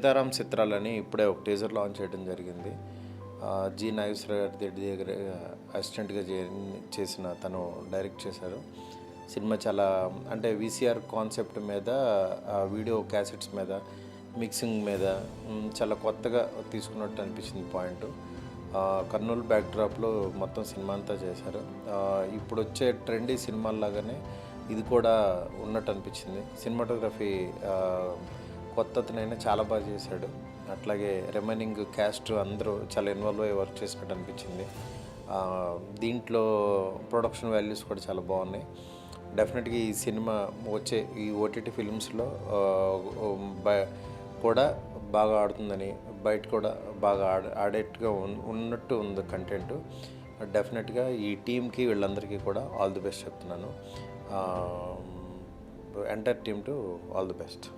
సీతారాం చిత్రాలని ఇప్పుడే ఒక teaser launch చేయడం జరిగింది. జి నాగేశ్వర రెడ్డి దగ్గర అసిస్టెంట్గా చేసిన తను డైరెక్ట్ చేశారు. సినిమా చాలా అంటే వీసీఆర్ కాన్సెప్ట్ మీద, వీడియో క్యాసెట్స్ మీద, మిక్సింగ్ మీద చాలా కొత్తగా తీసుకున్నట్టు అనిపించింది పాయింట్. కర్నూలు బ్యాక్డ్రాప్లో మొత్తం సినిమా అంతా చేశారు. ఇప్పుడు వచ్చే ట్రెండీ సినిమాల్లాగానే ఇది కూడా ఉన్నట్టు అనిపించింది. సినిమాటోగ్రఫీ కొత్తతనైనా చాలా బాగా చేశాడు. అట్లాగే రిమైనింగ్ క్యాస్ట్ అందరూ చాలా ఇన్వాల్వ్ అయ్యి వర్క్ చేసినట్టు అనిపించింది. దీంట్లో ప్రొడక్షన్ వాల్యూస్ కూడా చాలా బాగున్నాయి. డెఫినెట్గా ఈ సినిమా వచ్చే ఈ ఓటీటీ ఫిల్మ్స్లో కూడా బాగా ఆడుతుందని, బయట కూడా బాగా ఆడేట్టుగా ఉన్నట్టు ఉంది కంటెంట్. డెఫినెట్గా ఈ టీంకి వీళ్ళందరికీ కూడా ఆల్ ది బెస్ట్ చెప్తున్నాను. Entire team to all the best.